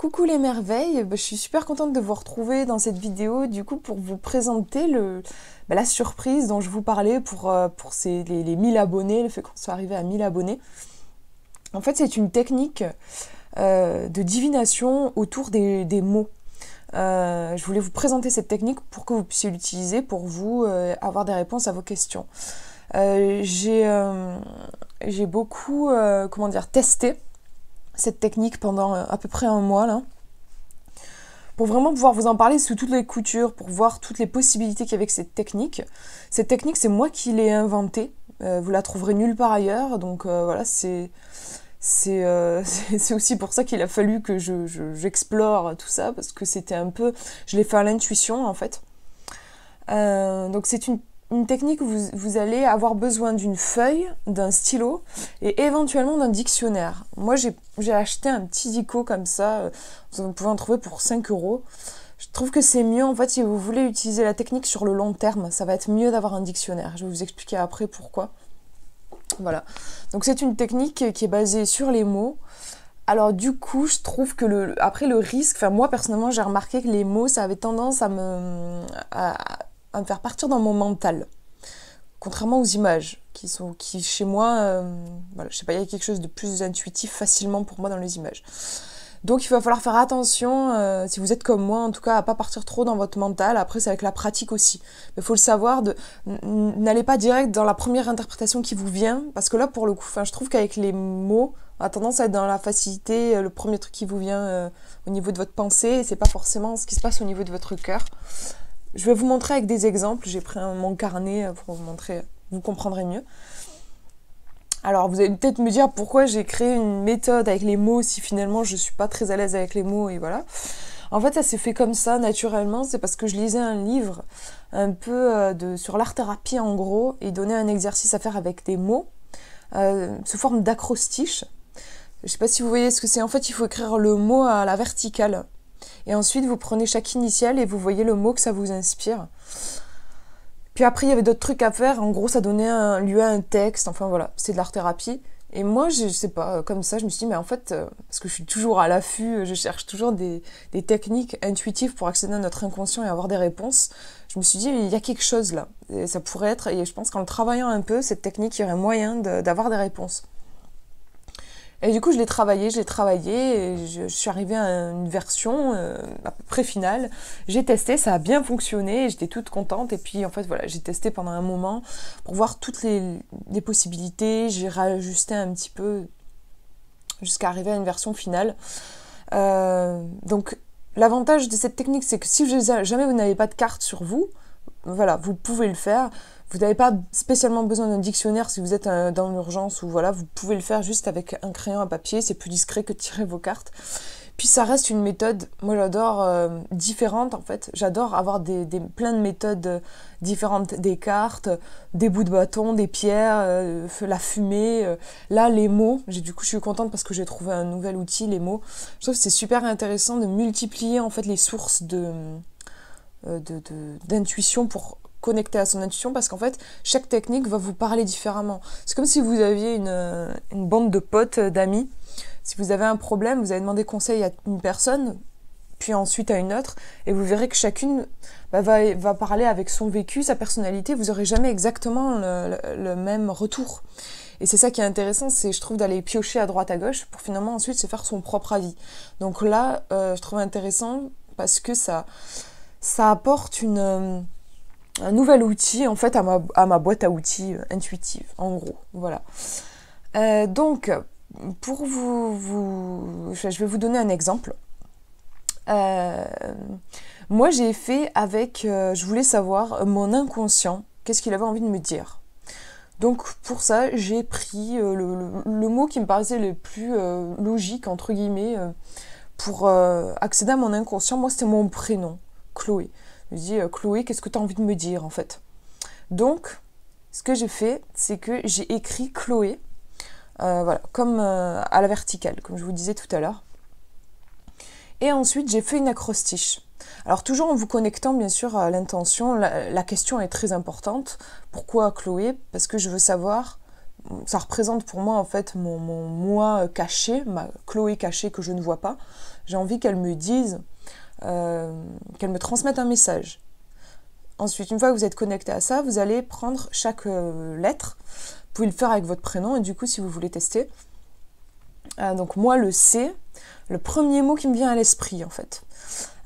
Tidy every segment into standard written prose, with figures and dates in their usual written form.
Coucou les merveilles, je suis super contente de vous retrouver dans cette vidéo du coup pour vous présenter la surprise dont je vous parlais pour les 1000 abonnés, le fait qu'on soit arrivé à 1000 abonnés. En fait c'est une technique de divination autour des mots. Je voulais vous présenter cette technique pour que vous puissiez l'utiliser pour vous avoir des réponses à vos questions. J'ai beaucoup testé cette technique pendant à peu près un mois là, pour vraiment pouvoir vous en parler sous toutes les coutures, pour voir toutes les possibilités qu'il y avait avec cette technique. Cette technique, c'est moi qui l'ai inventée, vous la trouverez nulle part ailleurs, donc voilà, c'est aussi pour ça qu'il a fallu que j'explore tout ça, parce que c'était un peu, je l'ai fait à l'intuition en fait. Donc c'est une technique où vous allez avoir besoin d'une feuille, d'un stylo et éventuellement d'un dictionnaire. Moi j'ai acheté un petit dico comme ça, vous pouvez en trouver pour 5 €. Je trouve que c'est mieux en fait si vous voulez utiliser la technique sur le long terme, ça va être mieux d'avoir un dictionnaire. Je vais vous expliquer après pourquoi. Voilà, donc c'est une technique qui est basée sur les mots. Alors du coup, je trouve que après le risque, enfin moi personnellement j'ai remarqué que les mots ça avait tendance à me faire partir dans mon mental, contrairement aux images qui chez moi, voilà, je sais pas, il y a quelque chose de plus intuitif facilement pour moi dans les images. Donc il va falloir faire attention, si vous êtes comme moi en tout cas, à pas partir trop dans votre mental. Après c'est avec la pratique aussi, mais il faut le savoir, n'allez pas direct dans la première interprétation qui vous vient, parce que là pour le coup, je trouve qu'avec les mots on a tendance à être dans la facilité, le premier truc qui vous vient au niveau de votre pensée, et c'est pas forcément ce qui se passe au niveau de votre cœur. Je vais vous montrer avec des exemples, j'ai pris mon carnet pour vous montrer, vous comprendrez mieux. Alors vous allez peut-être me dire pourquoi j'ai créé une méthode avec les mots si finalement je suis pas très à l'aise avec les mots, et voilà. En fait ça s'est fait comme ça naturellement, c'est parce que je lisais un livre un peu sur l'art-thérapie en gros, et il donnait un exercice à faire avec des mots sous forme d'acrostiche. Je sais pas si vous voyez ce que c'est, en fait il faut écrire le mot à la verticale. Et ensuite, vous prenez chaque initiale et vous voyez le mot que ça vous inspire. Puis après, il y avait d'autres trucs à faire. En gros, ça donnait lieu à un texte. Enfin voilà, c'est de l'art-thérapie. Et moi, je sais pas, comme ça, je me suis dit, mais en fait, parce que je suis toujours à l'affût, je cherche toujours des techniques intuitives pour accéder à notre inconscient et avoir des réponses. Je me suis dit, il y a quelque chose là. Et ça pourrait être, et je pense qu'en le travaillant un peu, cette technique, il y aurait moyen d'avoir des réponses. Et du coup, je l'ai travaillé, et je suis arrivée à une version à peu près finale. J'ai testé, ça a bien fonctionné, j'étais toute contente. Et puis, en fait, voilà, j'ai testé pendant un moment pour voir toutes les possibilités. J'ai réajusté un petit peu jusqu'à arriver à une version finale. Donc, l'avantage de cette technique, c'est que si jamais vous n'avez pas de carte sur vous, voilà, vous pouvez le faire. Vous n'avez pas spécialement besoin d'un dictionnaire si vous êtes dans l'urgence, ou voilà, vous pouvez le faire juste avec un crayon à papier, c'est plus discret que de tirer vos cartes. Puis ça reste une méthode, moi j'adore, différente en fait. J'adore avoir plein de méthodes différentes, des cartes, des bouts de bâton, des pierres, la fumée. Là, les mots, du coup je suis contente parce que j'ai trouvé un nouvel outil, les mots. Je trouve que c'est super intéressant de multiplier en fait les sources d'intuition pour connecter à son intuition, parce qu'en fait chaque technique va vous parler différemment. C'est comme si vous aviez une bande de potes, d'amis. Si vous avez un problème, vous allez demander conseil à une personne, puis ensuite à une autre, et vous verrez que chacune va parler avec son vécu, sa personnalité. Vous n'aurez jamais exactement le même retour. Et c'est ça qui est intéressant, c'est, je trouve, d'aller piocher à droite à gauche pour finalement ensuite se faire son propre avis. Donc là, je trouve intéressant parce que ça apporte un nouvel outil en fait à ma boîte à outils intuitive, en gros. Voilà. Donc, pour je vais vous donner un exemple. Moi, j'ai fait avec, je voulais savoir mon inconscient, qu'est-ce qu'il avait envie de me dire. Donc, pour ça, j'ai pris le mot qui me paraissait le plus logique, entre guillemets, pour accéder à mon inconscient. Moi, c'était mon prénom, Chloé. Je me dis, Chloé, qu'est-ce que tu as envie de me dire, en fait? Donc, ce que j'ai fait, c'est que j'ai écrit Chloé, voilà, comme à la verticale, comme je vous disais tout à l'heure. Et ensuite, j'ai fait une acrostiche. Alors, toujours en vous connectant, bien sûr, à l'intention, la question est très importante. Pourquoi Chloé? Parce que je veux savoir ça représente pour moi en fait mon moi caché, ma Chloé cachée que je ne vois pas. J'ai envie qu'elle me dise, qu'elle me transmette un message. Ensuite, une fois que vous êtes connecté à ça, vous allez prendre chaque lettre. Vous pouvez le faire avec votre prénom, et du coup, si vous voulez tester. Donc moi, le C, le premier mot qui me vient à l'esprit, en fait.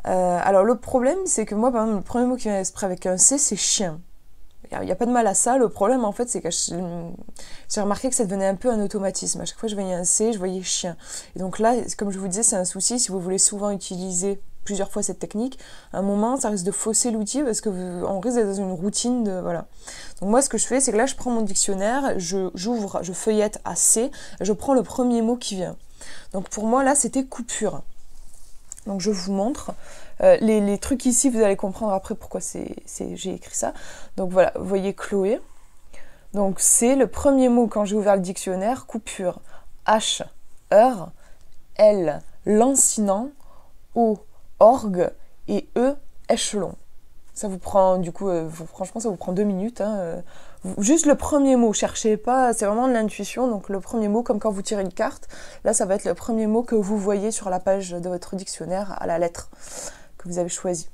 Alors, le problème, c'est que moi, par exemple, le premier mot qui vient à l'esprit avec un C, c'est chien. Il n'y a pas de mal à ça. Le problème, en fait, c'est que j'ai remarqué que ça devenait un peu un automatisme. À chaque fois que je voyais un C, je voyais chien. Et donc là, comme je vous disais, c'est un souci. Si vous voulez souvent utiliser plusieurs fois cette technique, à un moment, ça risque de fausser l'outil parce qu'on risque d'être dans une routine de... Voilà. Donc moi, ce que je fais, c'est que là, je prends mon dictionnaire, j'ouvre, je feuillette à C, et je prends le premier mot qui vient. Donc pour moi, là, c'était coupure. Donc je vous montre. Les trucs ici, vous allez comprendre après pourquoi j'ai écrit ça. Donc voilà, vous voyez Chloé. Donc c'est le premier mot quand j'ai ouvert le dictionnaire, coupure. H, heure, L, lancinant, O, orgue, et E, échelon. Ça vous prend, du coup, franchement, ça vous prend 2 minutes. Hein, juste le premier mot, cherchez pas, c'est vraiment de l'intuition. Donc le premier mot, comme quand vous tirez une carte, là, ça va être le premier mot que vous voyez sur la page de votre dictionnaire à la lettre que vous avez choisie.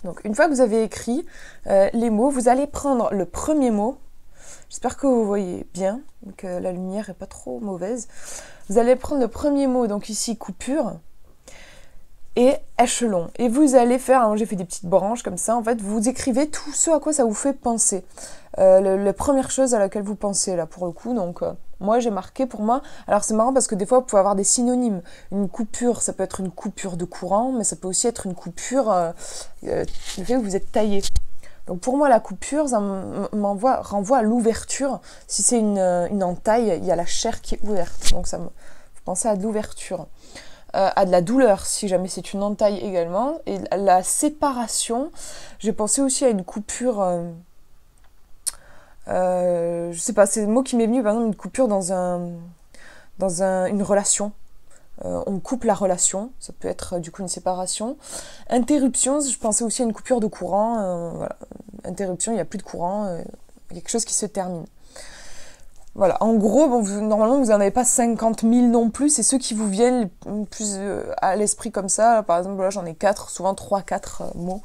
Donc une fois que vous avez écrit les mots, vous allez prendre le premier mot. J'espère que vous voyez bien, que la lumière n'est pas trop mauvaise. Vous allez prendre le premier mot, donc ici, coupure, et échelon. Et vous allez faire, j'ai fait des petites branches comme ça, en fait, vous écrivez tout ce à quoi ça vous fait penser. La première chose à laquelle vous pensez, là, pour le coup, donc... moi, j'ai marqué pour moi... Alors, c'est marrant parce que des fois, vous pouvez avoir des synonymes. Une coupure, ça peut être une coupure de courant, mais ça peut aussi être une coupure... le fait que vous êtes taillé. Donc, pour moi, la coupure, ça renvoie à l'ouverture. Si c'est une entaille, il y a la chair qui est ouverte. Donc, vous pensez à de l'ouverture. À de la douleur, si jamais c'est une entaille également. Et la séparation, j'ai pensé aussi à une coupure... je sais pas, c'est le mot qui m'est venu, par exemple, une coupure dans une relation. On coupe la relation, ça peut être du coup une séparation. Interruption, je pensais aussi à une coupure de courant. Voilà. Interruption, il n'y a plus de courant, il y a quelque chose qui se termine. Voilà, en gros, normalement, vous n'en avez pas 50 000 non plus, c'est ceux qui vous viennent plus à l'esprit comme ça. Par exemple, là, j'en ai 4, souvent 3-4 mots.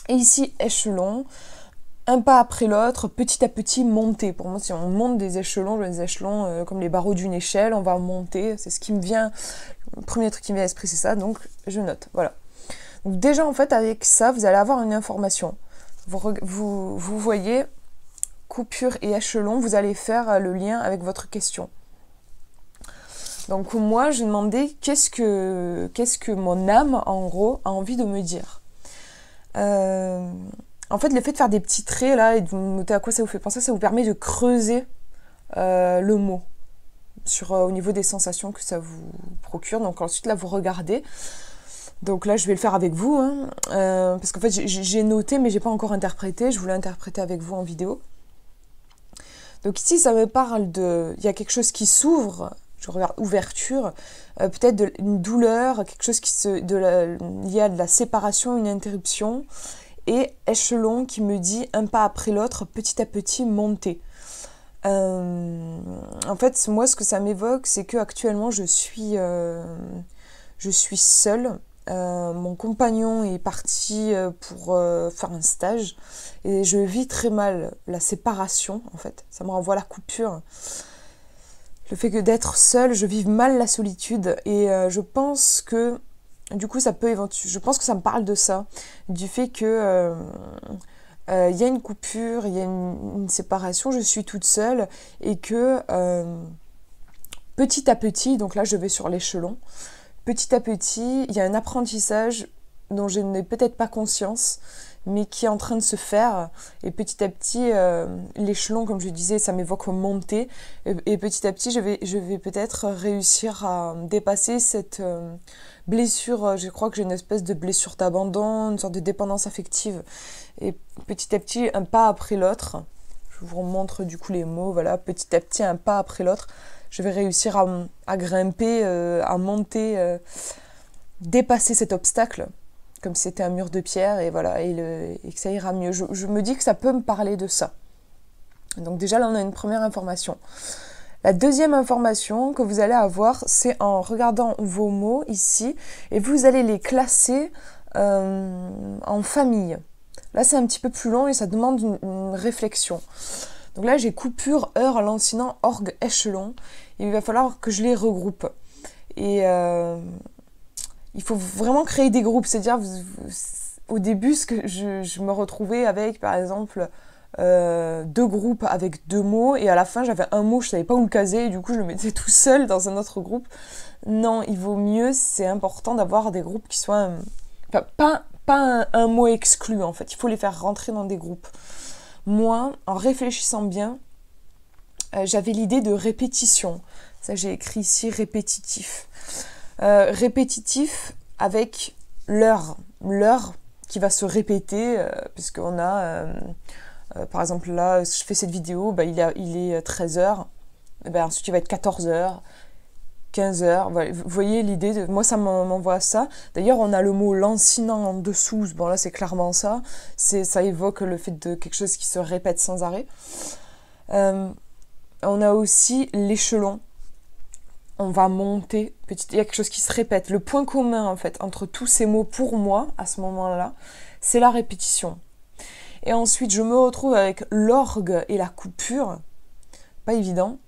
Et ici, échelon. Un pas après l'autre, petit à petit, monter. Pour moi, si on monte des échelons comme les barreaux d'une échelle, on va monter. C'est ce qui me vient, le premier truc qui me vient à l'esprit, c'est ça, donc je note. Voilà. Donc déjà, en fait, avec ça, vous allez avoir une information. Vous voyez, coupure et échelon, vous allez faire le lien avec votre question. Donc moi, je demandais qu'est-ce que mon âme, en gros, a envie de me dire. En fait, le fait de faire des petits traits, là, et de noter à quoi ça vous fait penser, ça vous permet de creuser le mot au niveau des sensations que ça vous procure. Donc ensuite, là, vous regardez. Donc là, je vais le faire avec vous, hein, parce qu'en fait, j'ai noté, mais j'ai pas encore interprété. Je voulais interpréter avec vous en vidéo. Donc ici, ça me parle il y a quelque chose qui s'ouvre. Je regarde ouverture, peut-être une douleur, quelque chose lié à de la séparation, une interruption. Et échelon qui me dit un pas après l'autre, petit à petit monter. En fait, moi, ce que ça m'évoque, c'est que actuellement, je suis seule. Mon compagnon est parti pour faire un stage et je vis très mal la séparation, en fait. Ça me renvoie à la coupure. Le fait que d'être seule, je vive mal la solitude et je pense que du coup, je pense que ça me parle de ça, du fait que y a une coupure, il y a une séparation, je suis toute seule et que petit à petit, donc là je vais sur l'échelon, petit à petit, il y a un apprentissage dont je n'ai peut-être pas conscience, mais qui est en train de se faire. Et petit à petit, l'échelon, comme je disais, ça m'évoque monter. Et petit à petit, je vais peut-être réussir à dépasser cette blessure. Je crois que j'ai une espèce de blessure d'abandon, une sorte de dépendance affective. Et petit à petit, un pas après l'autre, je vous montre du coup les mots, voilà, petit à petit, un pas après l'autre, je vais réussir à grimper, à monter, dépasser cet obstacle, comme si c'était un mur de pierre, et voilà, et que ça ira mieux. Je me dis que ça peut me parler de ça. Donc déjà là on a une première information. La deuxième information que vous allez avoir, c'est en regardant vos mots ici, et vous allez les classer en famille. Là c'est un petit peu plus long et ça demande une réflexion. Donc là j'ai coupure, heure, lancinant, orgue, échelon, et il va falloir que je les regroupe. Et il faut vraiment créer des groupes, c'est-à-dire au début ce que je me retrouvais avec par exemple 2 groupes avec 2 mots, et à la fin j'avais un mot, je savais pas où le caser, et du coup je le mettais tout seul dans un autre groupe. Non, il vaut mieux, c'est important d'avoir des groupes qui soient... Enfin, pas un mot exclu en fait, il faut les faire rentrer dans des groupes. Moi, en réfléchissant bien, j'avais l'idée de répétition. Ça j'ai écrit ici répétitif. Répétitif avec l'heure qui va se répéter, puisqu'on a... par exemple, là, je fais cette vidéo, il est 13h, ensuite il va être 14h, 15h. Voilà. Vous voyez l'idée, moi ça m'envoie ça. D'ailleurs, on a le mot lancinant en dessous, bon là c'est clairement ça, ça évoque le fait de quelque chose qui se répète sans arrêt. On a aussi l'échelon, on va monter, il y a quelque chose qui se répète. Le point commun en fait entre tous ces mots pour moi, à ce moment-là, c'est la répétition. Et ensuite, je me retrouve avec l'orgue et la coupure. Pas évident.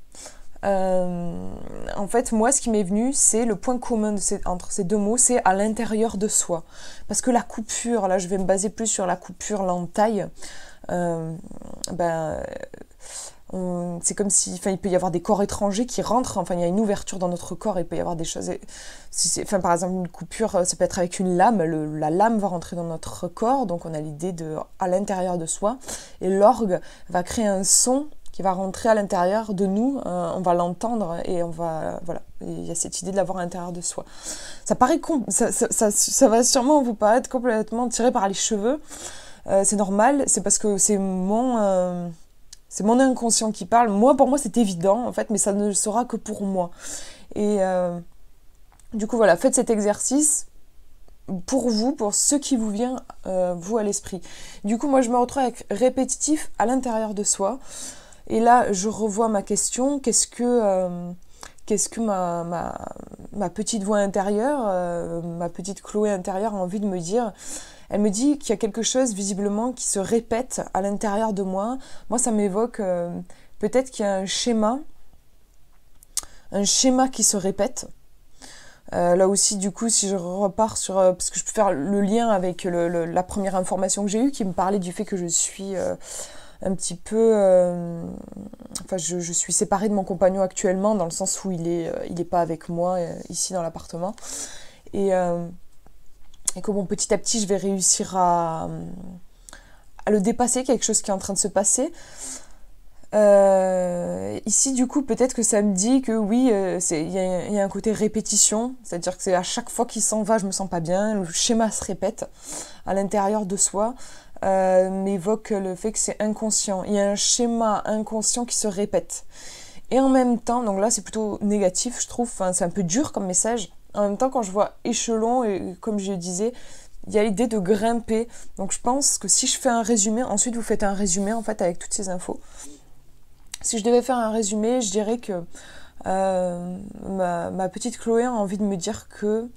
En fait, moi, ce qui m'est venu, c'est le point commun entre ces 2 mots, c'est à l'intérieur de soi. Parce que la coupure, là, je vais me baser plus sur la coupure, l'entaille. C'est comme si, il peut y avoir des corps étrangers qui rentrent, il y a une ouverture dans notre corps, il peut y avoir des choses, par exemple une coupure, ça peut être avec une lame, la lame va rentrer dans notre corps, donc on a l'idée à l'intérieur de soi, et l'orgue va créer un son qui va rentrer à l'intérieur de nous, on va l'entendre, et voilà, il y a cette idée de l'avoir à l'intérieur de soi. Ça paraît ça va sûrement vous paraître complètement tiré par les cheveux, c'est normal, c'est parce que c'est mon inconscient qui parle. Pour moi, c'est évident, en fait, mais ça ne le sera que pour moi. Et du coup, voilà, faites cet exercice pour vous, pour ce qui vous vient, vous, à l'esprit. Du coup, moi, je me retrouve avec répétitif à l'intérieur de soi. Et là, je revois ma question. Qu'est-ce que ma petite voix intérieure, ma petite Chloé intérieure a envie de me dire ? Elle me dit qu'il y a quelque chose visiblement qui se répète à l'intérieur de moi. Moi, ça m'évoque peut-être qu'il y a un schéma qui se répète. Là aussi, du coup, si je repars sur... parce que je peux faire le lien avec la première information que j'ai eue, qui me parlait du fait que je suis un petit peu... je suis séparée de mon compagnon actuellement, dans le sens où il est pas avec moi, ici dans l'appartement. Et que petit à petit je vais réussir à le dépasser, quelque chose qui est en train de se passer. Ici du coup peut-être que ça me dit que oui, il y a un côté répétition, c'est-à-dire que c'est à chaque fois qu'il s'en va je me sens pas bien, le schéma se répète à l'intérieur de soi, m'évoque le fait que c'est inconscient, il y a un schéma inconscient qui se répète. Et en même temps, donc là c'est plutôt négatif je trouve, c'est un peu dur comme message. En même temps, quand je vois échelon, et comme je le disais, il y a l'idée de grimper. Donc je pense que si je fais un résumé, ensuite vous faites un résumé en fait avec toutes ces infos. Si je devais faire un résumé, je dirais que ma petite Chloé a envie de me dire que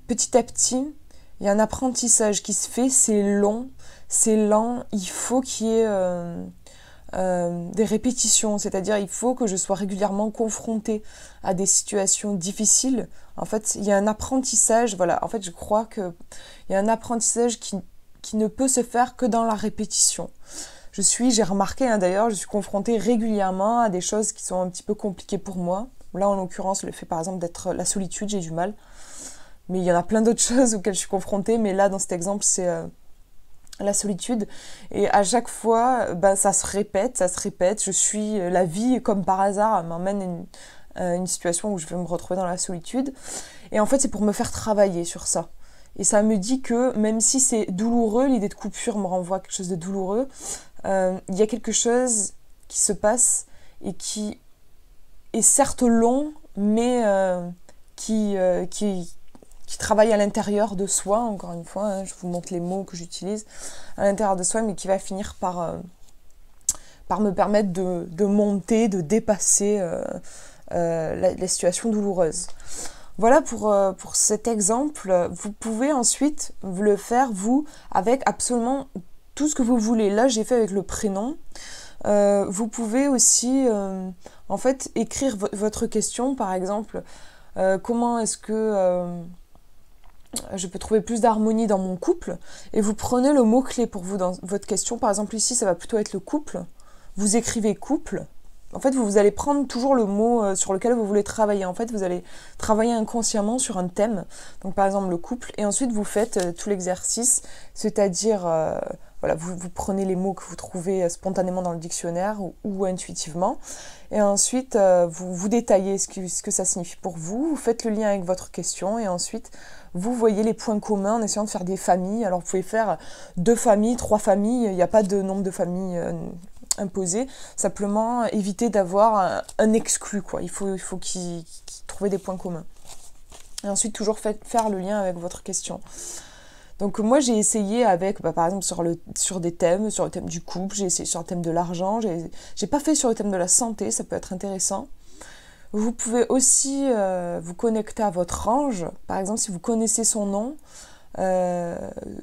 petit à petit, il y a un apprentissage qui se fait, c'est long, c'est lent, il faut qu'il y ait... des répétitions, c'est-à-dire il faut que je sois régulièrement confrontée à des situations difficiles. En fait, il y a un apprentissage, voilà, en fait je crois qu'il y a un apprentissage qui ne peut se faire que dans la répétition. J'ai remarqué d'ailleurs, je suis confrontée régulièrement à des choses qui sont un petit peu compliquées pour moi. Là en l'occurrence, le fait par exemple d'être la solitude, j'ai du mal. Mais il y en a plein d'autres choses auxquelles je suis confrontée, mais là dans cet exemple c'est... la solitude, et à chaque fois ça se répète, la vie comme par hasard m'emmène à une situation où je vais me retrouver dans la solitude, et en fait c'est pour me faire travailler sur ça, et ça me dit que même si c'est douloureux, l'idée de coupure me renvoie à quelque chose de douloureux, il y a quelque chose qui se passe et qui est certes long, mais qui travaille à l'intérieur de soi, encore une fois, je vous montre les mots que j'utilise, à l'intérieur de soi, mais qui va finir par me permettre de monter, de dépasser la situation douloureuse. Voilà pour cet exemple. Vous pouvez ensuite le faire, vous, avec absolument tout ce que vous voulez. Là, j'ai fait avec le prénom. Vous pouvez aussi, en fait, écrire votre question, par exemple, comment est-ce que je peux trouver plus d'harmonie dans mon couple, et vous prenez le mot-clé pour vous dans votre question. Par exemple, ici, ça va plutôt être le couple. Vous écrivez couple. En fait, vous allez prendre toujours le mot sur lequel vous voulez travailler. En fait, vous allez travailler inconsciemment sur un thème. Donc, par exemple, le couple. Et ensuite, vous faites tout l'exercice. C'est-à-dire, voilà, vous prenez les mots que vous trouvez spontanément dans le dictionnaire ou intuitivement. Et ensuite, vous détaillez ce que ça signifie pour vous. Vous faites le lien avec votre question. Et ensuite, vous voyez les points communs en essayant de faire des familles. Alors, vous pouvez faire 2 familles, 3 familles. Il n'y a pas de nombre de familles imposé, simplement éviter d'avoir un exclu, quoi. Il faut qu'il trouve des points communs. Et ensuite, toujours faire le lien avec votre question. Donc moi, j'ai essayé avec, par exemple, sur des thèmes, sur le thème du couple, j'ai essayé sur le thème de l'argent, j'ai pas fait sur le thème de la santé, ça peut être intéressant. Vous pouvez aussi vous connecter à votre ange, par exemple, si vous connaissez son nom.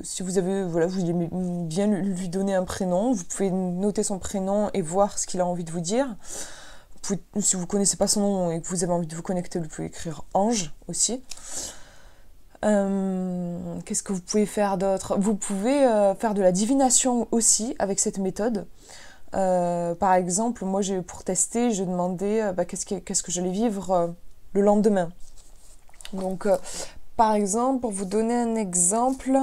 Si vous avez, voilà, vous voulez bien lui donner un prénom, vous pouvez noter son prénom et voir ce qu'il a envie de vous dire. Si vous ne connaissez pas son nom et que vous avez envie de vous connecter, vous pouvez écrire ange aussi. Qu'est-ce que vous pouvez faire d'autre? Vous pouvez faire de la divination aussi avec cette méthode. Par exemple, moi pour tester, je demandais qu'est-ce que j'allais vivre le lendemain. Donc par exemple, pour vous donner un exemple,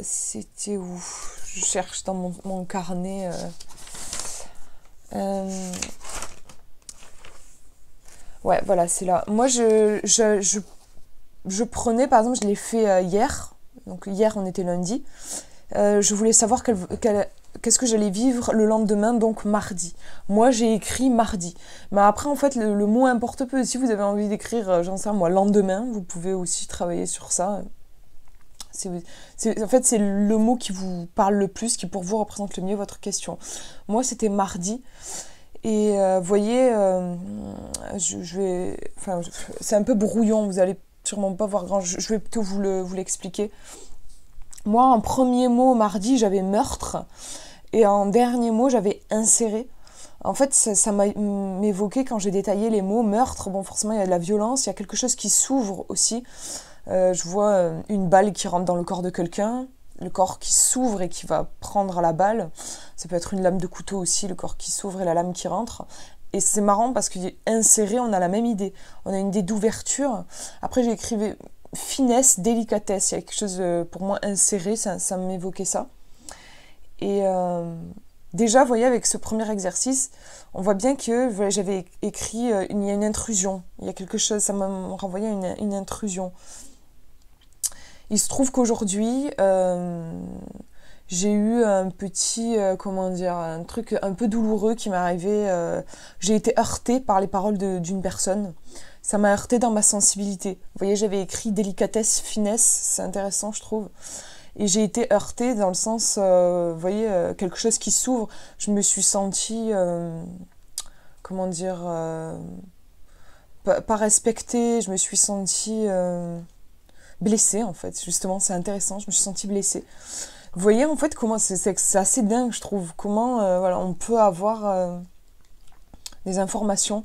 c'était où? Je cherche dans mon carnet. Ouais, voilà, c'est là. Moi, je prenais, par exemple, je l'ai fait hier. Donc hier, on était lundi. Je voulais savoir qu'est-ce que j'allais vivre le lendemain, donc mardi. Moi, j'ai écrit mardi. Mais après, en fait, le mot importe peu. Si vous avez envie d'écrire, j'en sais rien, moi, lendemain, vous pouvez aussi travailler sur ça. En fait, c'est le mot qui vous parle le plus, qui pour vous représente le mieux votre question. Moi, c'était mardi. Et vous voyez, c'est un peu brouillon, vous allez sûrement pas voir grand. Je vais plutôt vous l'expliquer. Moi, en premier mot, mardi, j'avais meurtre. Et en dernier mot, j'avais inséré. En fait, ça m'a évoqué quand j'ai détaillé les mots meurtre. Bon, forcément, il y a de la violence, il y a quelque chose qui s'ouvre aussi. Je vois une balle qui rentre dans le corps de quelqu'un, le corps qui s'ouvre et qui va prendre la balle. Ça peut être une lame de couteau aussi, le corps qui s'ouvre et la lame qui rentre. Et c'est marrant parce qu'inséré, on a la même idée. On a une idée d'ouverture. Après, j'ai écrit finesse, délicatesse. Il y a quelque chose, pour moi, inséré, ça m'évoquait ça. Et déjà, vous voyez, avec ce premier exercice, on voit bien que j'avais écrit, il y a une intrusion. Il y a quelque chose, ça m'a renvoyé à une intrusion. Il se trouve qu'aujourd'hui, j'ai eu un petit, un truc un peu douloureux qui m'est arrivé. J'ai été heurtée par les paroles d'une personne. Ça m'a heurtée dans ma sensibilité. Vous voyez, j'avais écrit délicatesse, finesse, c'est intéressant, je trouve. Et j'ai été heurtée dans le sens, vous voyez, quelque chose qui s'ouvre. Je me suis sentie, pas respectée. Je me suis sentie blessée, en fait. Justement, c'est intéressant, je me suis sentie blessée. Vous voyez, en fait, comment c'est assez dingue, je trouve. Comment, voilà, on peut avoir des informations.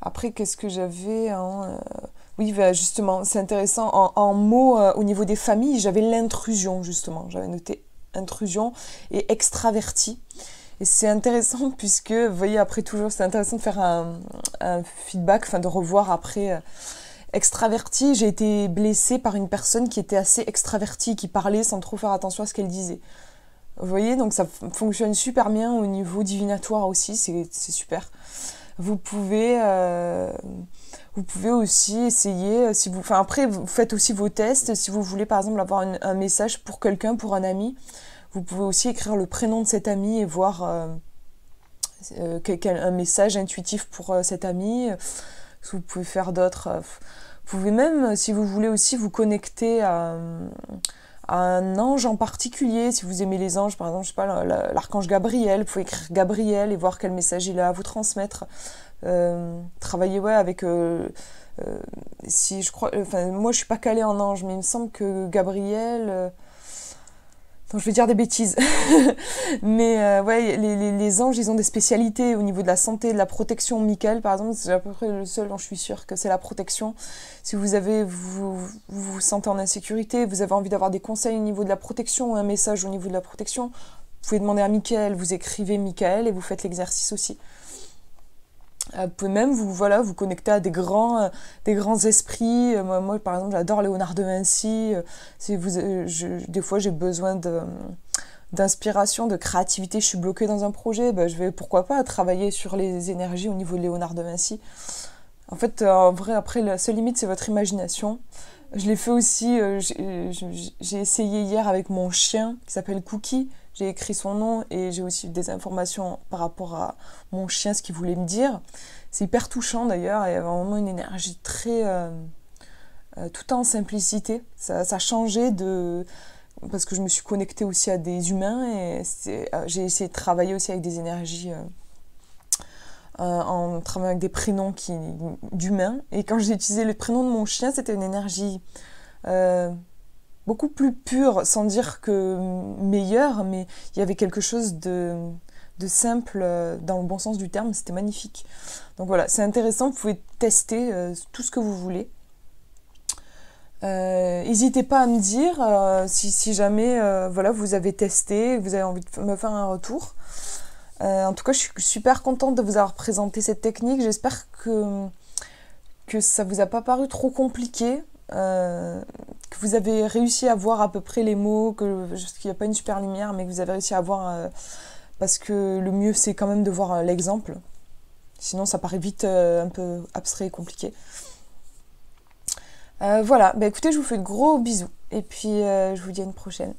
Après, qu'est-ce que j'avais oui, justement, c'est intéressant. En mots, au niveau des familles, j'avais l'intrusion, justement. J'avais noté intrusion et extraverti. Et c'est intéressant puisque, vous voyez, après toujours, c'est intéressant de faire un feedback, enfin de revoir après. Extraverti, j'ai été blessée par une personne qui était assez extravertie, qui parlait sans trop faire attention à ce qu'elle disait. Vous voyez, donc ça fonctionne super bien au niveau divinatoire aussi, c'est super. Vous pouvez aussi essayer, après vous faites aussi vos tests, si vous voulez par exemple avoir un message pour quelqu'un, pour un ami, vous pouvez aussi écrire le prénom de cet ami et voir un message intuitif pour cet ami. Vous pouvez faire d'autres. Vous pouvez même, si vous voulez aussi, vous connecter à un ange en particulier. Si vous aimez les anges, par exemple, je sais pas, l'archange Gabriel, vous pouvez écrire Gabriel et voir quel message il a à vous transmettre. Travailler avec... si je crois, moi je suis pas calée en ange, mais il me semble que Gabriel... Donc, je vais dire des bêtises. Mais les anges, ils ont des spécialités au niveau de la santé, de la protection. Michael, par exemple, c'est à peu près le seul dont je suis sûre que c'est la protection. Si vous vous sentez en insécurité, vous avez envie d'avoir des conseils au niveau de la protection ou un message au niveau de la protection, vous pouvez demander à Michael, vous écrivez Michael et vous faites l'exercice aussi. Vous pouvez même vous connecter à des grands esprits. Moi, par exemple, j'adore Léonard de Vinci. Des fois, j'ai besoin d'inspiration, de créativité. Je suis bloquée dans un projet. Je vais, pourquoi pas, travailler sur les énergies au niveau de Léonard de Vinci. En fait, en vrai, après, la seule limite, c'est votre imagination. Je l'ai fait aussi. J'ai essayé hier avec mon chien qui s'appelle Cookie. J'ai écrit son nom et j'ai aussi des informations par rapport à mon chien, ce qu'il voulait me dire. C'est hyper touchant d'ailleurs, il y avait vraiment une énergie très... tout en simplicité. Ça changeait parce que je me suis connectée aussi à des humains et j'ai essayé de travailler aussi avec des énergies en travaillant avec des prénoms d'humains. Et quand j'ai utilisé le prénom de mon chien, c'était une énergie... beaucoup plus pure, sans dire que meilleure, mais il y avait quelque chose de simple dans le bon sens du terme, c'était magnifique. Donc voilà, c'est intéressant, vous pouvez tester tout ce que vous voulez. N'hésitez pas à me dire si jamais vous avez testé, vous avez envie de me faire un retour. En tout cas, je suis super contente de vous avoir présenté cette technique. J'espère que ça vous a pas paru trop compliqué. Que vous avez réussi à voir à peu près les mots, qu'il n'y a pas une super lumière, mais que vous avez réussi à voir, parce que le mieux c'est quand même de voir l'exemple. Sinon ça paraît vite un peu abstrait et compliqué. Voilà, écoutez, je vous fais de gros bisous, et puis je vous dis à une prochaine.